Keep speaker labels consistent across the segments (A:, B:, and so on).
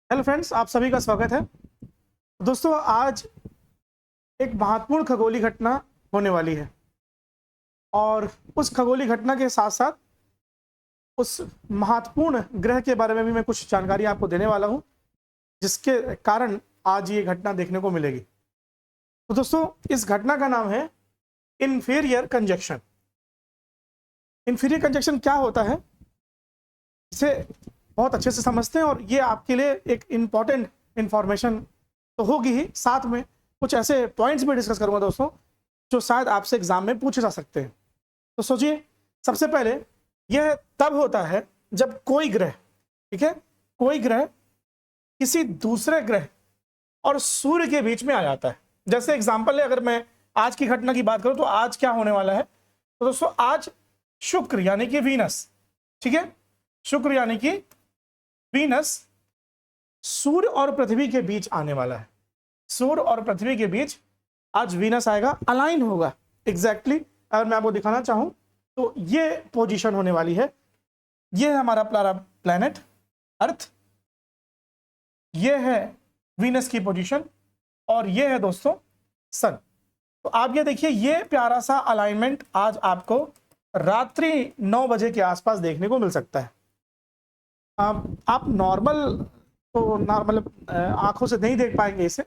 A: Hello friends, आप सभी का स्वागत है। दोस्तों, आज एक महत्वपूर्ण खगोलीय घटना होने वाली है और उस खगोलीय घटना के साथ साथ उस महत्वपूर्ण ग्रह के बारे में भी मैं कुछ जानकारी आपको देने वाला हूं, जिसके कारण आज ये घटना देखने को मिलेगी। तो दोस्तों, इस घटना का नाम है इंफीरियर कंजक्शन। इंफीरियर कंजक्शन क्या होता है, इसे बहुत अच्छे से समझते हैं और ये आपके लिए एक इम्पॉर्टेंट इंफॉर्मेशन तो होगी ही, साथ में कुछ ऐसे पॉइंट्स भी डिस्कस करूंगा दोस्तों, जो शायद आपसे एग्जाम में पूछे जा सकते हैं। तो सोचिए, सबसे पहले यह तब होता है जब कोई ग्रह, ठीक है, कोई ग्रह किसी दूसरे ग्रह और सूर्य के बीच में आ जाता है। जैसे एग्जाम्पल है, अगर मैं आज की घटना की बात करूं तो आज क्या होने वाला है, तो दोस्तों आज शुक्र यानी कि वीनस, ठीक है, शुक्र यानी कि वीनस सूर्य और पृथ्वी के बीच आने वाला है। सूर्य और पृथ्वी के बीच आज वीनस आएगा, अलाइन होगा एग्जैक्टली। अगर मैं आपको दिखाना चाहूं तो ये पोजीशन होने वाली है। ये है हमारा प्यारा प्लैनेट अर्थ, ये है वीनस की पोजीशन और ये है दोस्तों सन। तो आप ये देखिए, ये प्यारा सा अलाइनमेंट आज आपको रात्रि 9 बजे के आसपास देखने को मिल सकता है। आप नॉर्मल आंखों से नहीं देख पाएंगे इसे,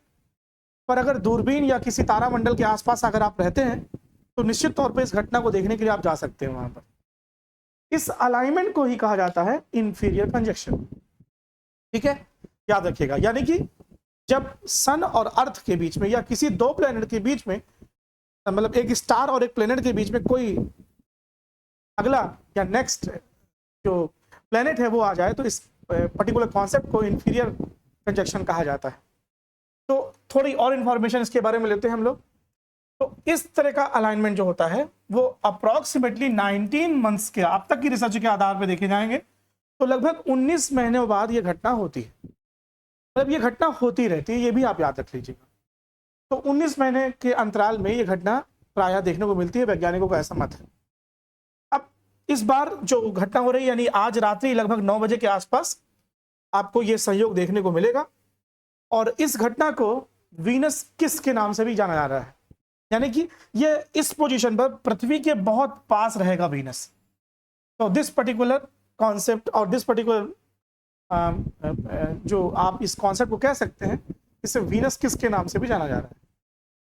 A: पर अगर दूरबीन या किसी तारामंडल के आसपास अगर आप रहते हैं तो निश्चित तौर पे इस घटना को देखने के लिए आप जा सकते हैं वहां पर। इस अलाइनमेंट को ही कहा जाता है इंफीरियर कंजक्शन, ठीक है, याद रखिएगा। यानी कि जब सन और अर्थ के बीच में या किसी दो प्लेनेट के बीच में, मतलब एक स्टार और एक प्लेनेट के बीच में कोई अगला या नेक्स्ट जो प्लेनेट है वो आ जाए, तो इस पर्टिकुलर कॉन्सेप्ट को इंफीरियर कंजक्शन कहा जाता है। तो थोड़ी और इंफॉर्मेशन इसके बारे में लेते हैं हम लोग। तो इस तरह का अलाइनमेंट जो होता है वो अप्रोक्सीमेटली 19 मंथ्स के, अब तक की रिसर्च के आधार पर देखे जाएंगे तो लगभग 19 महीने बाद ये घटना होती है। मतलब ये घटना होती रहती है, ये भी आप याद रख लीजिएगा। तो 19 महीने के अंतराल में ये घटना प्रायः देखने को मिलती है, वैज्ञानिकों का ऐसा मत है। अब इस बार जो घटना हो रही है, यानी आज रात्रि लगभग 9 बजे के आसपास आपको ये सहयोग देखने को मिलेगा और इस घटना को वीनस किस के नाम से भी जाना जा रहा है। यानी कि ये इस पोजीशन पर पृथ्वी के बहुत पास रहेगा वीनस। तो दिस पर्टिकुलर कॉन्सेप्ट और दिस पर्टिकुलर जो आप इस कॉन्सेप्ट को कह सकते हैं, इसे वीनस किस के नाम से भी जाना जा रहा है।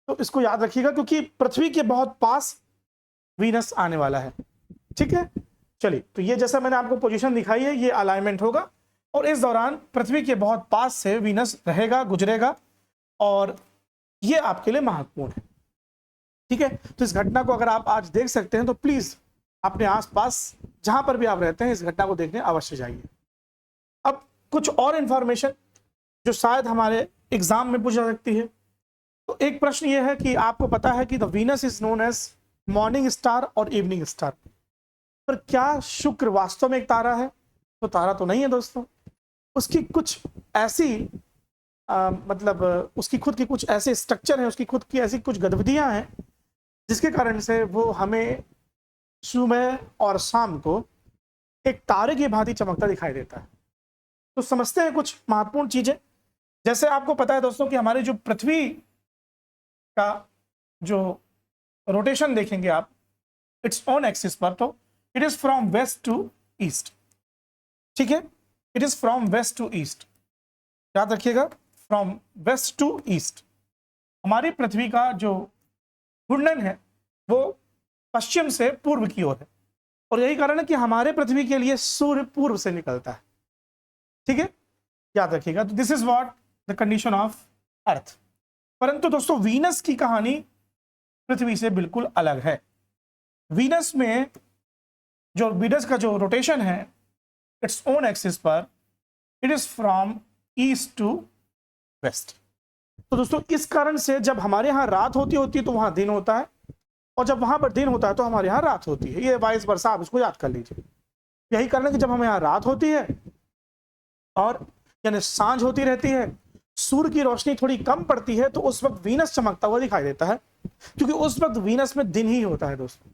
A: तो इसको याद रखिएगा क्योंकि पृथ्वी के बहुत पास वीनस आने वाला है, ठीक है। चलिए, तो ये जैसा मैंने आपको पोजीशन दिखाई है, ये अलाइनमेंट होगा और इस दौरान पृथ्वी के बहुत पास से वीनस रहेगा, गुजरेगा और ये आपके लिए महत्वपूर्ण है, ठीक है। तो इस घटना को अगर आप आज देख सकते हैं तो प्लीज अपने आसपास जहां पर भी आप रहते हैं इस घटना को देखने अवश्य जाइए। अब कुछ और इंफॉर्मेशन जो शायद हमारे एग्जाम में पूछा सकती है। तो एक प्रश्न ये है कि आपको पता है कि the Venus is known as morning star और इवनिंग स्टार, पर क्या शुक्र वास्तव में एक तारा है? तो तारा तो नहीं है दोस्तों। उसकी कुछ ऐसी मतलब उसकी खुद की कुछ ऐसे स्ट्रक्चर है, उसकी खुद की ऐसी कुछ गतिविधियां हैं जिसके कारण से वो हमें सुबह और शाम को एक तारे की भांति चमकता दिखाई देता है। तो समझते हैं कुछ महत्वपूर्ण चीजें। जैसे आपको पता है दोस्तों कि हमारे जो पृथ्वी का जो रोटेशन देखेंगे आप इट्स ऑन एक्सिस पर, तो it is from west to east, ठीक है, it is from west to east, याद रखिएगा, फ्रॉम वेस्ट टू ईस्ट। हमारी पृथ्वी का जो घूर्णन है वो पश्चिम से पूर्व की ओर है और यही कारण है कि हमारे पृथ्वी के लिए सूर्य पूर्व से निकलता है, ठीक है, याद रखिएगा। तो this is what the condition of earth. परंतु दोस्तों, वीनस की कहानी पृथ्वी से बिल्कुल अलग है। वीनस में जो वीनस का जो रोटेशन है इट्स ओन एक्सिस पर, it is from east to west. तो दोस्तों, इस कारण से जब हमारे यहाँ रात होती है तो वहां दिन होता है और जब वहां पर दिन होता है तो हमारे यहाँ रात होती है। ये वाइस वर्सा, आप इसको याद कर लीजिए। यही कारण है कि जब हमें यहाँ रात होती है और यानी सांझ होती रहती है, सूर्य की रोशनी थोड़ी कम पड़ती है, तो उस वक्त वीनस चमकता हुआ दिखाई देता है, क्योंकि उस वक्त वीनस में दिन ही होता है दोस्तों।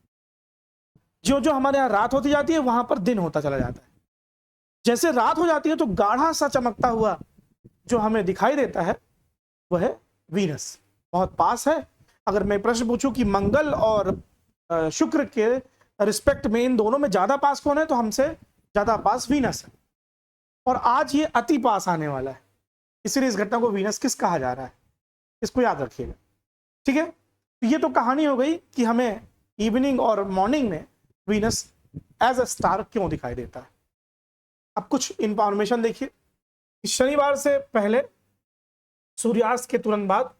A: जो जो हमारे यहाँ रात होती जाती है वहां पर दिन होता चला जाता है। जैसे रात हो जाती है तो गाढ़ा सा चमकता हुआ जो हमें दिखाई देता है वह है वीनस, बहुत पास है। अगर मैं प्रश्न पूछूं कि मंगल और शुक्र के रिस्पेक्ट में इन दोनों में ज्यादा पास कौन है, तो हमसे ज्यादा पास वीनस है। और आज ये अति पास आने वाला है, इसलिए इस घटना को वीनस किस कहा जा रहा है, इसको याद रखिएगा। ठीक है, तो ये तो कहानी हो गई कि हमें इवनिंग और मॉर्निंग में वीनस एज अ स्टार क्यों दिखाई देता है। अब कुछ इंफॉर्मेशन देखिए। शनिवार से पहले सूर्यास्त के तुरंत बाद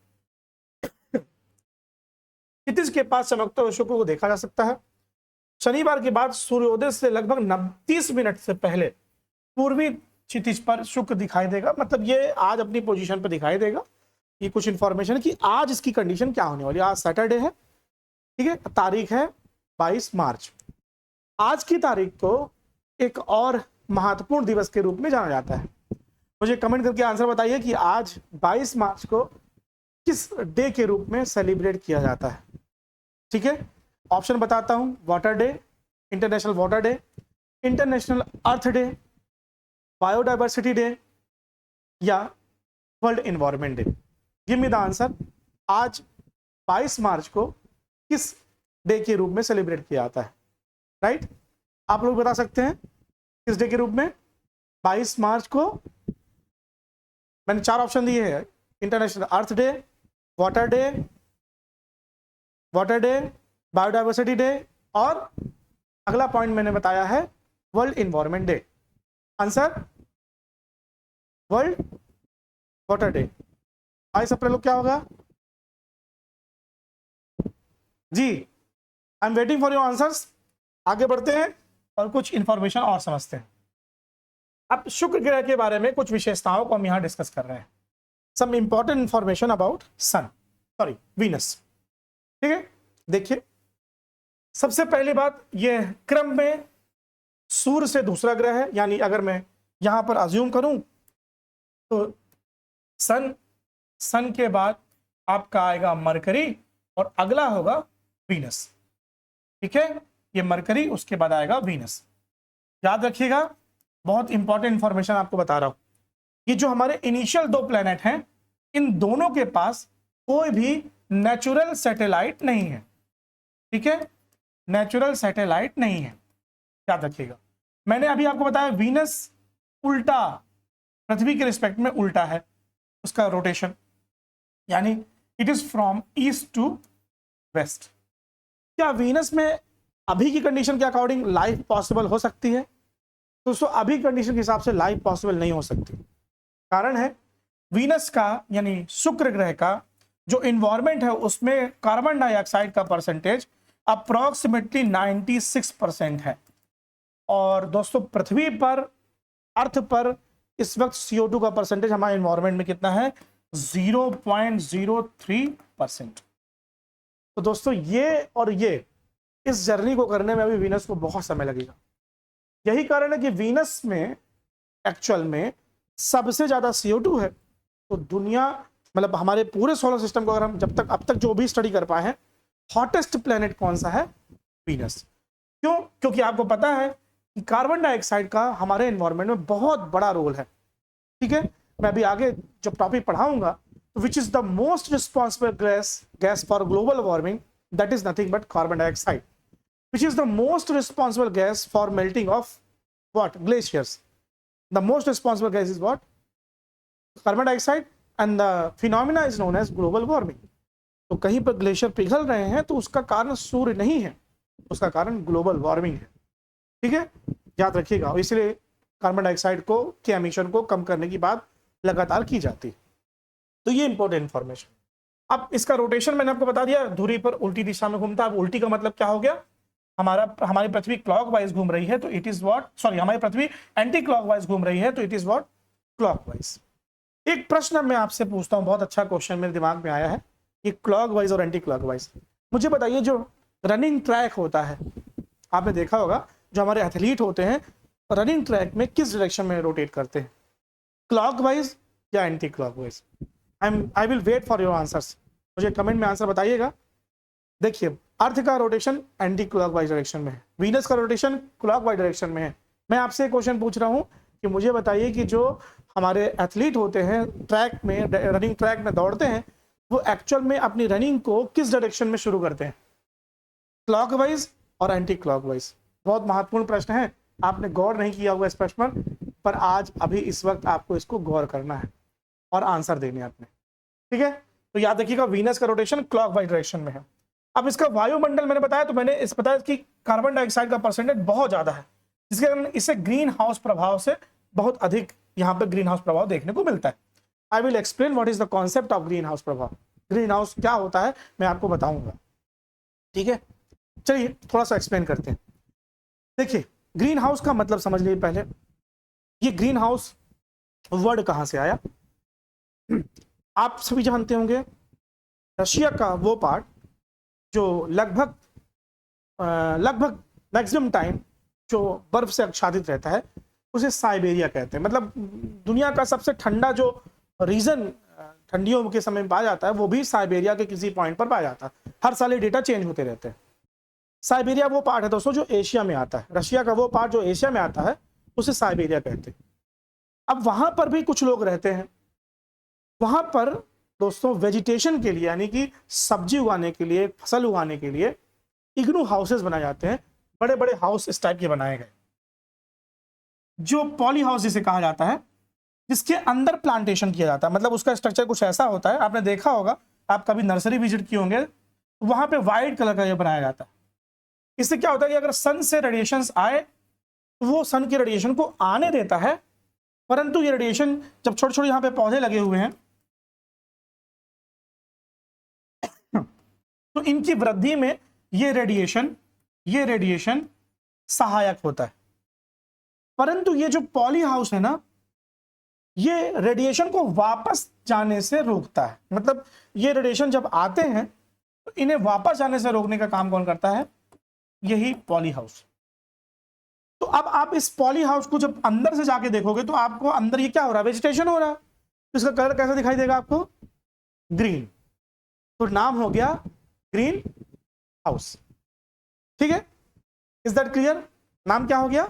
A: क्षितिज के पास चमकते हुए शुक्र को देखा जा सकता है। शनिवार के बाद सूर्योदय से लगभग 30 मिनट से पहले पूर्वी क्षितिज पर शुक्र दिखाई देगा। मतलब ये आज अपनी पोजीशन पर दिखाई देगा। ये कुछ इंफॉर्मेशन है कि आज इसकी कंडीशन क्या होने वाली है। आज सैटरडे है, ठीक है, तारीख है 22 मार्च। आज की तारीख को एक और महत्वपूर्ण दिवस के रूप में जाना जाता है। मुझे कमेंट करके आंसर बताइए कि आज 22 मार्च को किस डे के रूप में सेलिब्रेट किया जाता है। ठीक है, ऑप्शन बताता हूं। Water day, international water day, international earth day, biodiversity day या world environment day. Give me the answer. आज 22 मार्च को किस डे के रूप में सेलिब्रेट किया जाता है? राइट, आप लोग बता सकते हैं किस डे के रूप में? 22 मार्च को मैंने 4 ऑप्शन दिए हैं। International earth day, water day, biodiversity day और अगला पॉइंट मैंने बताया है world environment day. Answer world water day. 22 अप्रैल को क्या होगा जी? I am waiting for your answers. आगे बढ़ते हैं और कुछ इंफॉर्मेशन और समझते हैं। अब शुक्र ग्रह के बारे में कुछ विशेषताओं को हम यहां डिस्कस कर रहे हैं। Some important information about Venus. ठीक है, देखिए सबसे पहली बात, यह क्रम में सूर्य से दूसरा ग्रह है। यानी अगर मैं यहां पर अज्यूम करूं तो सन के बाद आपका आएगा मरकरी और अगला होगा वीनस। ठीक है, ये मरकरी, उसके बाद आएगा वीनस। याद रखिएगा, बहुत इंपॉर्टेंट इंफॉर्मेशन आपको बता रहा हूं। ये जो हमारे इनिशियल 2 प्लेनेट हैं, इन दोनों के पास कोई भी नेचुरल सैटेलाइट नहीं है। ठीक है, नेचुरल सैटेलाइट नहीं है, याद रखिएगा। मैंने अभी आपको बताया वीनस उल्टा, पृथ्वी के रिस्पेक्ट में उल्टा है उसका रोटेशन, यानी it is from east to west. क्या वीनस में अभी की कंडीशन के अकॉर्डिंग लाइफ पॉसिबल हो सकती है? दोस्तों, अभी कंडीशन के हिसाब से लाइफ पॉसिबल नहीं हो सकती। कारण है वीनस का यानी शुक्र ग्रह का जो इन्वायरमेंट है उसमें कार्बन डाइऑक्साइड का परसेंटेज अप्रोक्सीमेटली 96% है। और दोस्तों पृथ्वी पर, अर्थ पर इस वक्त CO2 का परसेंटेज हमारे इन्वायरमेंट में कितना है? 0.03%। तो दोस्तों ये और ये, इस जर्नी को करने में अभी वीनस को बहुत समय लगेगा। यही कारण है कि वीनस में एक्चुअल में सबसे ज्यादा CO2 है। तो दुनिया, मतलब हमारे पूरे सोलर सिस्टम को अगर हम जब तक अब तक जो भी स्टडी कर पाए हैं, हॉटेस्ट प्लेनेट कौन सा है? वीनस। क्यों? क्योंकि आपको पता है कि कार्बन डाइऑक्साइड का हमारे एनवायरनमेंट में बहुत बड़ा रोल है। ठीक है, मैं अभी आगे जब टॉपिक पढ़ाऊंगा तो which is the most responsible gas for global warming, that is nothing but carbon dioxide. Which is the most responsible gas for melting of what? Glaciers. The most responsible gas is what? Carbon dioxide, and the phenomena is known as global warming. तो कहीं पर glacier पिघल रहे हैं तो उसका कारण सूर्य नहीं है, उसका कारण ग्लोबल वार्मिंग है। ठीक है, याद रखिएगा। इसलिए कार्बन डाइऑक्साइड को के एमिशन को कम करने की बात लगातार की जाती है। तो ये इंपॉर्टेंट इंफॉर्मेशन। अब इसका रोटेशन मैंने आपको बता दिया, धुरी पर उल्टी दिशा में घूमता है। अब उल्टी का मतलब क्या हो गया? हमारी पृथ्वी क्लॉकवाइज घूम रही है तो इट इज व्हाट, सॉरी, हमारी पृथ्वी एंटी क्लॉकवाइज घूम रही है तो इट इज व्हाट? क्लॉकवाइज। एक प्रश्न मैं आपसे पूछता हूं, बहुत अच्छा क्वेश्चन मेरे दिमाग में आया है, ये क्लॉकवाइज और एंटी क्लॉकवाइज। मुझे बताइए, जो रनिंग ट्रैक होता है, आपने देखा होगा जो हमारे एथलीट होते हैं रनिंग ट्रैक में किस डायरेक्शन में रोटेट करते हैं? क्लॉकवाइज या anti clockwise? I will wait for your answers. मुझे कमेंट में आंसर बताइएगा। देखिए, अर्थ का रोटेशन एंटी क्लॉकवाइज डायरेक्शन में है, वीनस का रोटेशन क्लॉकवाइज डायरेक्शन में है। मैं आपसे एक क्वेश्चन पूछ रहा हूं कि मुझे बताइए कि जो हमारे एथलीट होते हैं ट्रैक में, रनिंग ट्रैक में दौड़ते हैं, वो एक्चुअल में अपनी रनिंग को किस डायरेक्शन में शुरू करते हैं, क्लॉकवाइज और एंटी क्लॉकवाइज। बहुत महत्वपूर्ण प्रश्न है, आपने गौर नहीं किया होगा इस प्रश्न पर आज अभी इस वक्त आपको इसको गौर करना है और आंसर देने आपने, ठीक है। तो याद रखिएगा वीनस का रोटेशन क्लॉकवाइज डायरेक्शन में है। अब इसका वायुमंडल मैंने बताया, तो मैंने इस बताया कि कार्बन डाइऑक्साइड का परसेंटेज बहुत ज्यादा है, जिसके कारण इसे ग्रीन हाउस प्रभाव से बहुत अधिक यहाँ पे ग्रीन हाउस प्रभाव देखने को मिलता है। I will explain what is the concept of green house प्रभाव। ग्रीन हाउस क्या होता है मैं आपको बताऊंगा, ठीक है। चलिए थोड़ा सा एक्सप्लेन करते हैं। देखिए ग्रीन हाउस का मतलब समझ लीजिए पहले, ये ग्रीन हाउस वर्ड कहां से आया। आप सभी जानते होंगे रशिया का वो पार्ट जो लगभग मैक्सिमम टाइम जो बर्फ से आच्छादित रहता है उसे साइबेरिया कहते हैं। मतलब दुनिया का सबसे ठंडा जो रीजन ठंडियों के समय में पाया जाता है वो भी साइबेरिया के किसी पॉइंट पर पाया जाता है। हर साल ये डेटा चेंज होते रहते हैं। साइबेरिया वो पार्ट है दोस्तों जो एशिया में आता है, रशिया का वो पार्ट जो एशिया में आता है उसे साइबेरिया कहते हैं। अब वहां पर भी कुछ लोग रहते हैं, वहां पर दोस्तों वेजिटेशन के लिए यानी कि सब्जी उगाने के लिए, फसल उगाने के लिए इग्नू हाउसेस बनाए जाते हैं। बड़े बड़े हाउस इस टाइप के बनाए गए जो पॉली हाउस जिसे कहा जाता है, जिसके अंदर प्लांटेशन किया जाता है। मतलब उसका स्ट्रक्चर कुछ ऐसा होता है, आपने देखा होगा, आप कभी नर्सरी विजिट किए होंगे, वहां पे व्हाइट कलर का ये बनाया जाता है। इससे क्या होता है कि अगर सन से रेडिएशन आए तो वो सन के रेडिएशन को आने देता है, परंतु ये रेडिएशन जब छोटे छोटे यहाँ पे पौधे लगे हुए हैं तो इनकी वृद्धि में ये रेडिएशन सहायक होता है। परंतु ये जो पॉली हाउस है ना, ये रेडिएशन को वापस जाने से रोकता है। मतलब ये रेडिएशन जब आते हैं तो इन्हें वापस जाने से रोकने का काम कौन करता है, यही पॉली हाउस। तो अब आप इस पॉली हाउस को जब अंदर से जाके देखोगे तो आपको अंदर ये क्या हो रहा है, वेजिटेशन हो रहा है। तो इसका कलर कैसा दिखाई देगा आपको, ग्रीन। तो नाम हो गया ग्रीन हाउस, ठीक है। Is that clear? नाम क्या हो गया,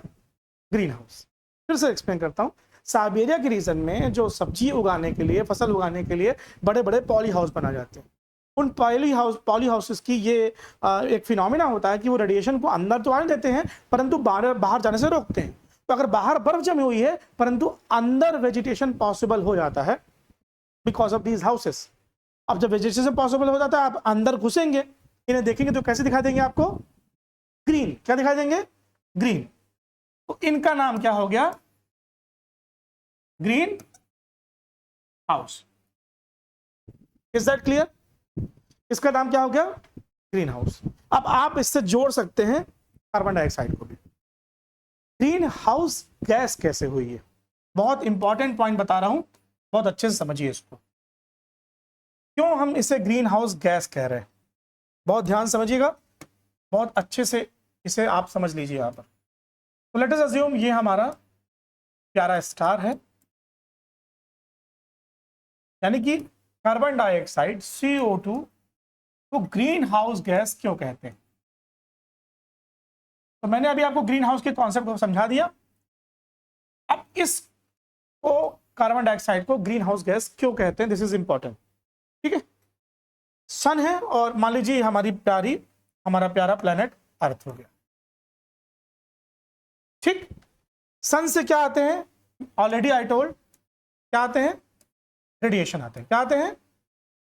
A: ग्रीन हाउस। फिर से एक्सप्लेन करता हूं। साइबेरिया के रीजन में जो सब्जी उगाने के लिए, फसल उगाने के लिए बड़े बड़े पॉली हाउस बनाए जाते हैं। उन पॉली हाउसेस की ये एक फिनोमिना होता है कि वो रेडिएशन को अंदर तो आने देते हैं परंतु बाहर जाने से रोकते हैं। तो अगर बाहर बर्फ जमी हुई है परंतु अंदर वेजिटेशन पॉसिबल हो जाता है बिकॉज ऑफ दीज हाउसेस। अब जब वेजिटेशन पॉसिबल हो जाता है, आप अंदर घुसेंगे, इन्हें देखेंगे तो कैसे दिखाई देंगे आपको, ग्रीन। क्या दिखाई देंगे, ग्रीन। तो इनका नाम क्या हो गया, green house. Is that clear? इसका नाम क्या हो गया, ग्रीन हाउस। अब आप इससे जोड़ सकते हैं कार्बन डाइऑक्साइड को भी। ग्रीन हाउस गैस कैसे हुई है, बहुत इंपॉर्टेंट पॉइंट बता रहा हूं, बहुत अच्छे से समझिए इसको। क्यों हम इसे ग्रीन हाउस गैस कह रहे हैं, बहुत ध्यान समझिएगा, बहुत अच्छे से इसे आप समझ लीजिए यहां पर। तो लेट अस अज्यूम ये हमारा प्यारा स्टार है, यानी कि कार्बन डाइऑक्साइड CO2 को ग्रीन हाउस गैस क्यों कहते हैं। तो मैंने अभी आपको ग्रीन हाउस के कॉन्सेप्ट को समझा दिया। अब इसको कार्बन डाइऑक्साइड को ग्रीन हाउस गैस क्यों कहते हैं, दिस इज इंपॉर्टेंट, ठीक है। सन है और मान लीजिए हमारा प्यारा प्लेनेट अर्थ हो गया, ठीक। सन से क्या आते हैं, ऑलरेडी आई टोल्ड, क्या आते हैं, रेडिएशन आते हैं। क्या आते हैं,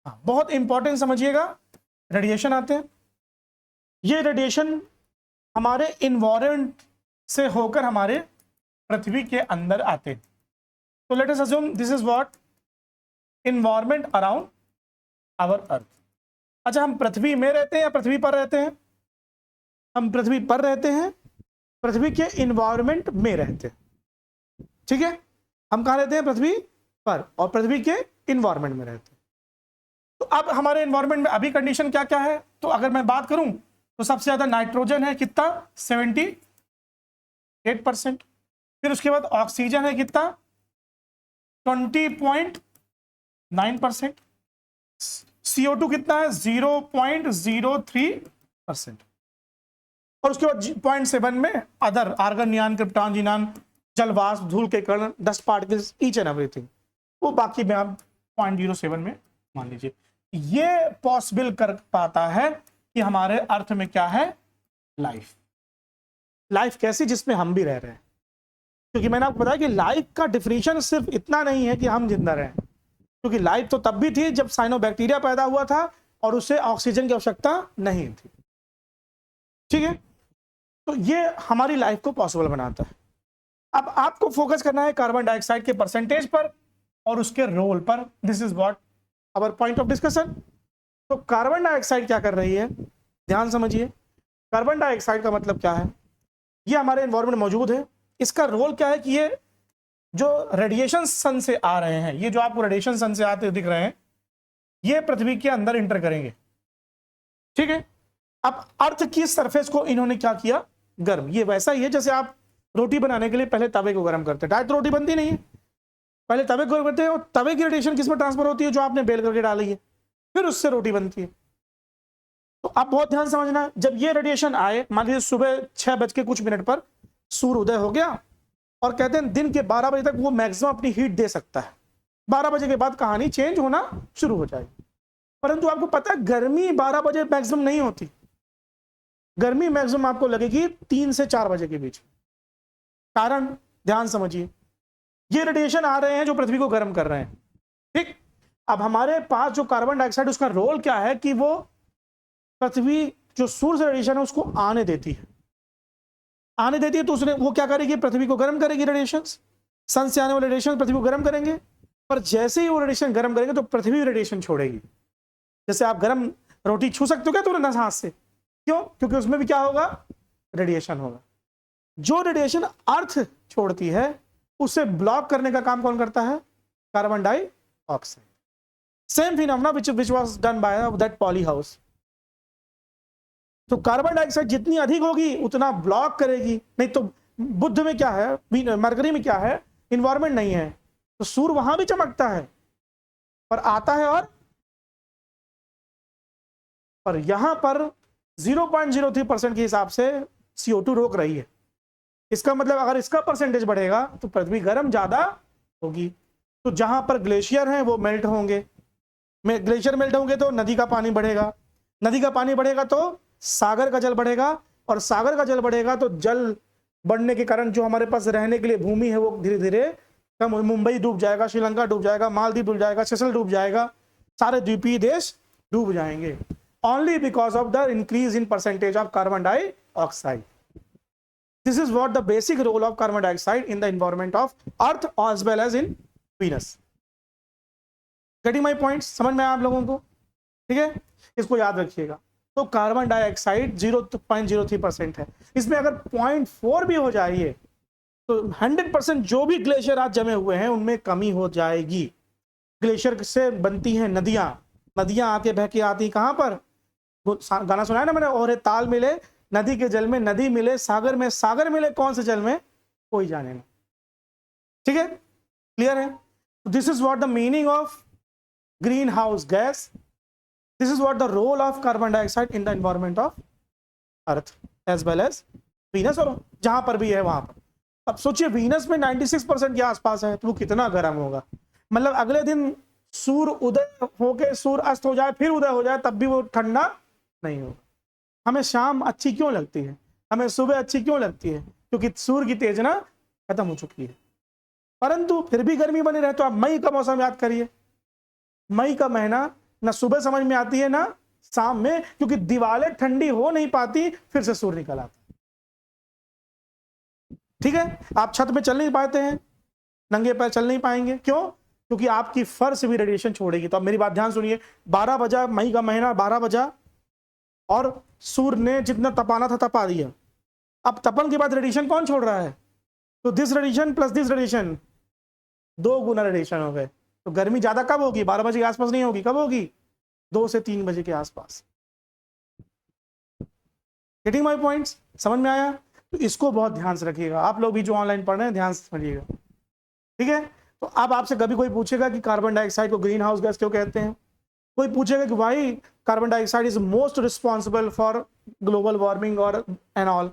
A: हाँ, बहुत इंपॉर्टेंट समझिएगा, रेडिएशन आते हैं। ये रेडिएशन हमारे इन्वायरमेंट से होकर हमारे पृथ्वी के अंदर आते हैं। तो let us assume this is what, environment around our earth. अच्छा, हम पृथ्वी में रहते हैं या पृथ्वी पर रहते हैं, हम पृथ्वी पर रहते हैं, पृथ्वी के इन्वायरमेंट में रहते हैं, ठीक है। हम कहाँ रहते हैं, पृथ्वी पर, और पृथ्वी के इन्वायरमेंट में रहते हैं। तो अब हमारे इन्वायरमेंट में अभी कंडीशन क्या क्या है, तो अगर मैं बात करूं तो सबसे ज्यादा नाइट्रोजन है, कितना, 78%। फिर उसके बाद ऑक्सीजन है कितना, 20.9%। CO2 कितना है, 0.03%। और उसके बाद 0.7 में अदर, आर्गन, नियान, क्रिप्टॉन, जीनान, जलवाष्प, धूल के कण, dust particles, each and everything, वो बाकी में आप 0.07 में मान लीजिए। ये पॉसिबल कर पाता है कि हमारे अर्थ में क्या है, लाइफ। लाइफ कैसी, जिसमें हम भी रह रहे हैं। क्योंकि मैंने आपको बताया कि लाइफ का डिफिनीशन सिर्फ इतना नहीं है कि हम जिंदा रहें, क्योंकि लाइफ तो तब भी थी जब साइनोबैक्टीरिया पैदा हुआ था और उससे ऑक्सीजन की आवश्यकता नहीं थी। ठीक है, तो ये हमारी लाइफ को पॉसिबल बनाता है। अब आपको फोकस करना है कार्बन डाइऑक्साइड के परसेंटेज पर और उसके रोल पर। This is what our point of discussion. तो कार्बन डाइऑक्साइड क्या कर रही है, ध्यान समझिए। कार्बन डाइऑक्साइड का मतलब क्या है, ये हमारे एनवायरमेंट मौजूद है। इसका रोल क्या है कि ये जो रेडिएशन सन से आ रहे हैं, ये जो आपको रेडिएशन सन से आते दिख रहे हैं, ये पृथ्वी के अंदर इंटर करेंगे। ठीक है, अब अर्थ की सरफेस को इन्होंने क्या किया, गर्म। ये वैसा ही है जैसे आप रोटी बनाने के लिए पहले तवे को गर्म करते हैं, डायरेक्ट रोटी बनती नहीं है, पहले तवे को गर्म करते हैं और तवे की रेडिएशन किस में ट्रांसफर होती है, जो आपने बेल करके डाली है, फिर उससे रोटी बनती है। तो आप बहुत ध्यान समझना, जब ये रेडिएशन आए, मान लीजिए सुबह 6:00 पर सूर्य उदय हो गया और कहते हैं दिन के 12 बजे तक वो मैक्सिमम अपनी हीट दे सकता है। 12 बजे के बाद कहानी चेंज होना शुरू हो जाएगी। परंतु आपको पता है गर्मी 12 बजे मैक्सिमम नहीं होती, गर्मी मैक्सिमम आपको लगेगी 3 से 4 बजे के बीच। कारण ध्यान समझिए, ये रेडिएशन आ रहे हैं जो पृथ्वी को गर्म कर रहे हैं। ठीक, अब हमारे पास जो कार्बन डाइऑक्साइड, उसका रोल क्या है कि वो पृथ्वी जो सूर्य से रेडिएशन है उसको आने देती है, आने देती है। तो उसने वो क्या करेगी, पृथ्वी को गर्म करेगी। रेडिएशन सन से आने वाले रेडिएशन पृथ्वी को गर्म करेंगे, पर जैसे ही वो रेडिएशन गर्म करेंगे तो पृथ्वी रेडिएशन छोड़ेगी। जैसे आप गर्म रोटी छू सकते हो क्या तुरंत हाथ से, क्यों, क्योंकि उसमें भी क्या होगा, रेडिएशन होगा। जो रेडिएशन अर्थ छोड़ती है उसे ब्लॉक करने का काम कौन करता है, carbon dioxide. Same phenomena which was done by that poly house. तो कार्बन डाइऑक्साइड जितनी अधिक होगी उतना ब्लॉक करेगी। नहीं तो बुध में क्या है, मरकरी में क्या है, इन्वायरमेंट नहीं है, तो सूर्य वहां भी चमकता है पर आता है, और पर यहां पर 0.03% के हिसाब से CO2 रोक रही है। इसका मतलब अगर इसका परसेंटेज बढ़ेगा तो पृथ्वी गर्म ज्यादा होगी। तो जहां पर ग्लेशियर हैं वो मेल्ट होंगे, ग्लेशियर मेल्ट होंगे तो नदी का पानी बढ़ेगा, नदी का पानी बढ़ेगा तो सागर का जल बढ़ेगा, और सागर का जल बढ़ेगा तो जल बढ़ने के कारण जो हमारे पास रहने के लिए भूमि है वो धीरे धीरे कम, मुंबई डूब जाएगा, श्रीलंका डूब जाएगा, मालदीव डूब जाएगा, सेशल डूब जाएगा, सारे द्वीपीय देश डूब जाएंगे, only because of the increase in percentage of carbon dioxide. This is what the basic role of carbon dioxide in the environment of Earth as well as in Venus. Getting my points? समझ में आया आप लोगों को? ठीक है, इसको याद रखिएगा। तो कार्बन डाइऑक्साइड 0.03% है। इसमें अगर 0.4 भी हो जाए तो 100% जो भी ग्लेशियर आज जमे हुए हैं उनमें कमी हो जाएगी। ग्लेशियर से बनती हैं नदियां, नदियां आके बह के आती कहां पर, गाना सुना है ना मैंने, और ताल मिले नदी के जल में, नदी मिले सागर में, सागर मिले कौन से जल में, कोई जाने ना। ठीक है, क्लियर है? This is what the meaning of green house gas, this is what the role of carbon dioxide in the environment of earth as well as Venus, और जहां पर भी है वहां पर। अब सोचिए वीनस में 96% के आसपास है, तो वो कितना गर्म होगा। मतलब अगले दिन सूर्य उदय होके सूर्य अस्त हो जाए फिर उदय हो जाए तब भी वो ठंडा नहीं होगा। हमें शाम अच्छी क्यों लगती है, हमें सुबह अच्छी क्यों लगती है, क्योंकि सूर्य की तेजना खत्म हो चुकी है, परंतु फिर भी गर्मी बनी रहे। तो आप मई का मौसम याद करिए, मई का महीना ना सुबह समझ में आती है ना शाम में, क्योंकि दीवारें ठंडी हो नहीं पाती, फिर से सूर्य निकल आता। ठीक है, आप छत में चल नहीं पाते हैं, नंगे पैर चल नहीं पाएंगे, क्यों, क्योंकि आपकी फर्श भी रेडिएशन छोड़ेगी। तो अब मेरी बात ध्यान सुनिए, 12 बजा, मई का महीना 12 बजा और सूर्य ने जितना तपाना था तपा दिया। अब तपन के बाद रेडिएशन कौन छोड़ रहा है, तो this radiation plus this radiation, 2 Guna radiation हो गए। तो गर्मी ज्यादा कब होगी, 12 बजे के आसपास नहीं होगी, कब होगी, 2 से 3 बजे के आसपास। गेटिंग माय पॉइंट्स, समझ में आया? तो इसको बहुत ध्यान से रखिएगा, आप लोग भी जो ऑनलाइन पढ़ रहे हैं ध्यान से समझिएगा। ठीक है, तो अब आपसे कभी कोई पूछेगा कि कार्बन डाइऑक्साइड को ग्रीन हाउस गैस क्यों कहते हैं, कोई पूछेगा कि why carbon dioxide is most responsible for global warming और एंड ऑल,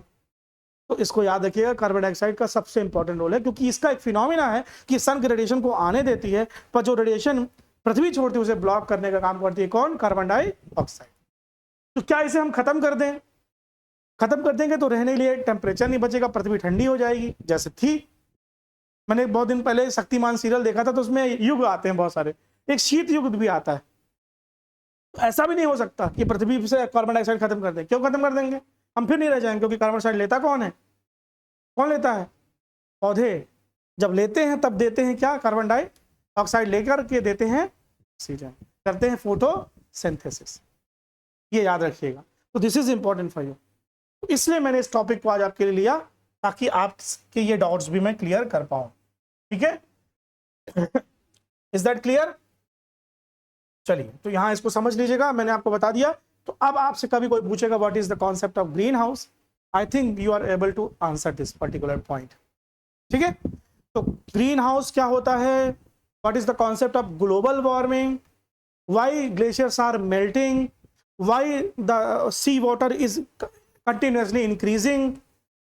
A: तो इसको याद रखिएगा, कार्बन डाइऑक्साइड का सबसे इंपॉर्टेंट रोल है, क्योंकि इसका एक फिनोमिना है कि सन के रेडिएशन को आने देती है, पर जो रेडिएशन पृथ्वी छोड़ती है उसे ब्लॉक करने का काम करती है कौन? Carbon dioxide. तो क्या इसे हम खत्म कर दें? खत्म कर देंगे तो रहने के लिए टेम्परेचर नहीं बचेगा, पृथ्वी ठंडी हो जाएगी जैसे थी। मैंने बहुत दिन पहले शक्तिमान सीरियल देखा था, तो उसमें युग आते हैं बहुत सारे, एक शीत युग भी आता है। तो ऐसा भी नहीं हो सकता कि पृथ्वी से कार्बन डाइऑक्साइड खत्म कर दें। क्यों खत्म कर देंगे? हम फिर नहीं रह जाएंगे, क्योंकि कार्बन डाइऑक्साइड लेता कौन है? कौन लेता है? पौधे। जब लेते हैं तब देते हैं क्या? कार्बन डाइऑक्साइड लेकर के देते हैं ऑक्सीजन, करते हैं फोटोसिंथेसिस। ये याद रखिएगा। तो this is important for you. तो इसलिए मैंने इस टॉपिक को आज आपके लिए लिया, ताकि आपके ये डाउट्स भी मैं क्लियर कर पाऊं। ठीक है? Is that clear? चलिए, तो यहां इसको समझ लीजिएगा, मैंने आपको बता दिया। तो अब आपसे कभी कोई पूछेगा what is the concept of green house, I think you are able to answer this particular point. ठीक है? तो ग्रीन हाउस क्या होता है, what is the concept of global warming, why glaciers are melting, why the sea water is continuously increasing.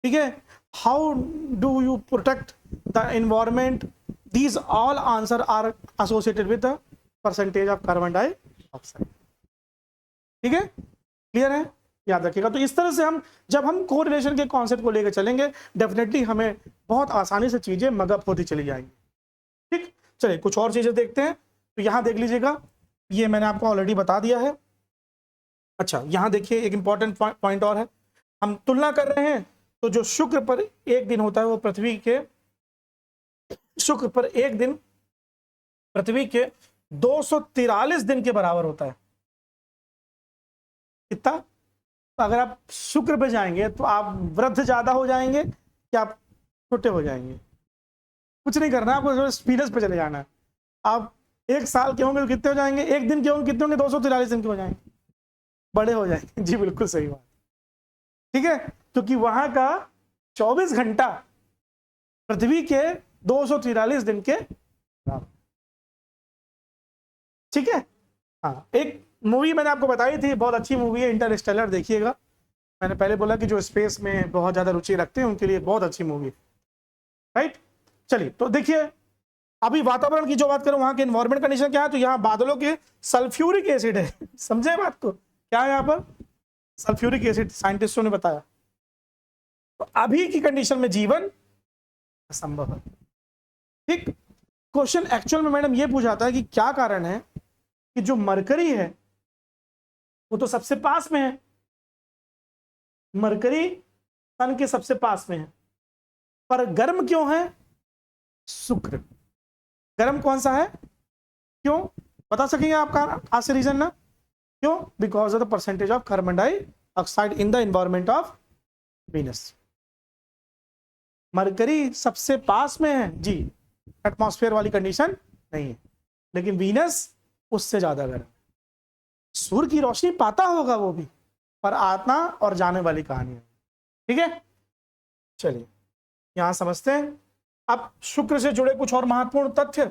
A: ठीक है? How do you protect the environment, these all answer are associated with the percentage of carbon dioxide. ठीक है? Clear है? याद रखिएगा। तो इस तरह से हम जब हम कोरिलेशन के कॉन्सेप्ट को लेकर चलेंगे, डेफिनेटली हमें बहुत आसानी से चीजें मगअप होती चली जाएंगी। ठीक? चलिए कुछ और चीजें देखते हैं। तो यहां देख लीजिएगा, ये मैंने आपको ऑलरेडी बता दिया है। अच्छा, यहां देखिए एक इंपॉर्टेंट पॉइंट और है, हम तुलना कर रहे हैं। तो जो शुक्र पर एक दिन होता है वो पृथ्वी के, शुक्र पर एक दिन पृथ्वी के 243 दिन के बराबर होता है। कितना? तो अगर आप शुक्र पे जाएंगे तो आप वृद्ध ज्यादा हो जाएंगे या आप छोटे हो जाएंगे? कुछ नहीं करना, आपको वीनस पे चले जाना है। आप एक साल के होंगे तो कितने हो जाएंगे? एक दिन के होंगे कितने होंगे? 243 दिन के हो जाएंगे, बड़े हो जाएंगे। जी बिल्कुल सही बात। ठीक है? क्योंकि वहां का 24 घंटा पृथ्वी के 243 दिन के बराबर। ठीक है? हाँ, एक मूवी मैंने आपको बताई थी, बहुत अच्छी मूवी है, इंटरस्टेलर, देखिएगा। मैंने पहले बोला कि जो स्पेस में बहुत ज्यादा रुचि रखते हैं उनके लिए बहुत अच्छी मूवी है, राइट? चलिए, तो देखिए अभी वातावरण की जो बात करूं, वहां के एनवायरमेंट कंडीशन क्या है। तो यहाँ बादलों के सल्फ्यूरिक एसिड है। समझे बात को? क्या है यहाँ पर? सल्फ्यूरिक एसिड, साइंटिस्टों ने बताया। तो अभी की कंडीशन में जीवन असंभव है। ठीक? क्वेश्चन एक्चुअल में मैडम ये पूछाता है कि क्या कारण है कि जो मरकरी है वो तो सबसे पास में है, मरकरी सन के सबसे पास में है, पर गर्म क्यों है? शुक्र गर्म कौन सा है? क्यों? बता सकेंगे आपका आज से रीजन ना? क्यों? Because of the percentage of carbon dioxide in the environment of Venus. Mercury सबसे पास में है जी, एटमॉस्फेयर वाली कंडीशन नहीं है, लेकिन वीनस उससे ज्यादा गर्म। सूर्य की रोशनी पाता होगा वो भी, पर आना और जाने वाली कहानी है। ठीक है? चलिए यहां समझते हैं। अब शुक्र से जुड़े कुछ और महत्वपूर्ण तथ्य।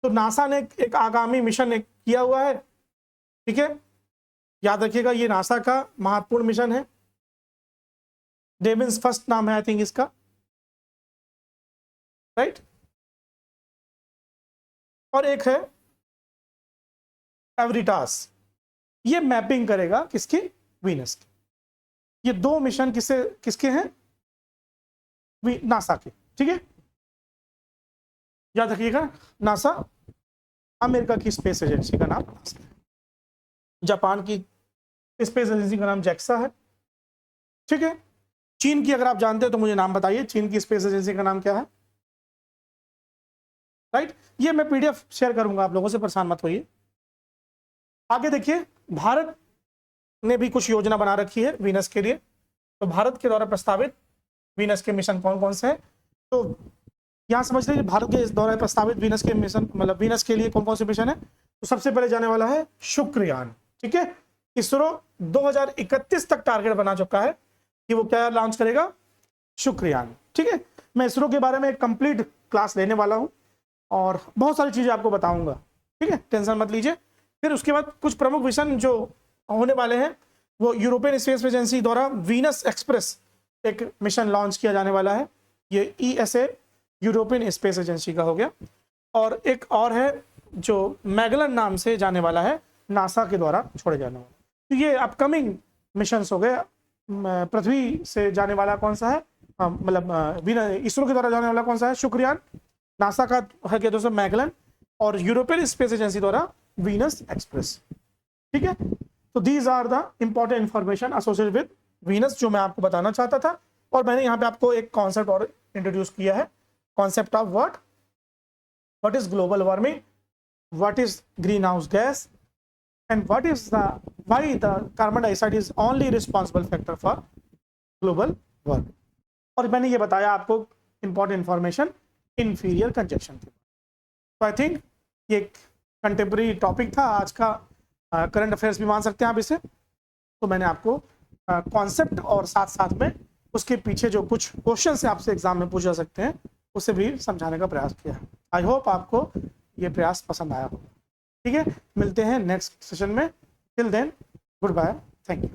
A: तो नासा ने एक आगामी मिशन किया हुआ है। ठीक है? याद रखिएगा, ये नासा का महत्वपूर्ण मिशन है। डेविन्स फर्स्ट नाम है आई थिंक इसका, राइट? और एक है एवरिटास, ये मैपिंग करेगा किसकी? वीनस की। ये दो मिशन किसके हैं? नासा के। ठीक है? याद रखिएगा, नासा अमेरिका की स्पेस एजेंसी का नाम नासा है, जापान की स्पेस एजेंसी का नाम जैक्सा है। ठीक है? चीन की अगर आप जानते हो तो मुझे नाम बताइए, चीन की स्पेस एजेंसी का नाम क्या है? राइट? ये मैं पीडीएफ शेयर करूंगा आप लोगों से, परेशान मत होइए। आगे देखिए, भारत ने भी कुछ योजना बना रखी है वीनस के लिए। तो भारत के द्वारा प्रस्तावित वीनस के मिशन कौन कौन से हैं? तो यहां समझ लीजिए, भारत के द्वारा प्रस्तावित वीनस के मिशन, मतलब वीनस के लिए कौन कौन से मिशन है। तो सबसे पहले जाने वाला है शुक्रयान। ठीक है? इसरो 2031 तक टारगेट बना चुका है कि वो क्या लॉन्च करेगा? शुक्रयान। ठीक है? मैं इसरो के बारे में एक कंप्लीट क्लास लेने वाला हूं और बहुत सारी चीजें आपको बताऊंगा। ठीक है? टेंशन मत लीजिए। फिर उसके बाद कुछ प्रमुख मिशन जो होने वाले हैं, वो यूरोपियन स्पेस एजेंसी द्वारा वीनस एक्सप्रेस एक मिशन लॉन्च किया जाने वाला है, ये ESA यूरोपियन स्पेस एजेंसी का हो गया, और एक और है जो मैगलन नाम से जाने वाला है, नासा के द्वारा छोड़े जाने वाला। तो ये अपकमिंग मिशंस हो गए। पृथ्वी से जाने वाला कौन सा है, मतलब इसरो के द्वारा जाने वाला कौन सा है, शुक्रयान। नासा का है क्या दोस्तों, मैगलन, और यूरोपियन स्पेस एजेंसी द्वारा वीनस एक्सप्रेस। ठीक है, तो these are the important information associated with Venus जो मैं आपको बताना चाहता था। और मैंने यहाँ पे आपको एक कॉन्सेप्ट और इंट्रोड्यूस किया है, concept of what is global warming, what is green house gas, and what is why the carbon dioxide is only responsible factor for global warming। और मैंने ये बताया आपको इंपॉर्टेंट इंफॉर्मेशन इंफीरियर कंजक्शन के। तो आई थिंक ये contemporary topic था आज का, करंट अफेयर्स भी मान सकते हैं आप इसे। तो मैंने आपको कॉन्सेप्ट और साथ साथ में उसके पीछे जो कुछ क्वेश्चन से आपसे एग्जाम में पूछे जा सकते हैं उसे भी समझाने का प्रयास किया है। आई होप आपको ये प्रयास पसंद आया होगा। ठीक है, मिलते हैं नेक्स्ट सेशन में। Till then, good bye, thank you.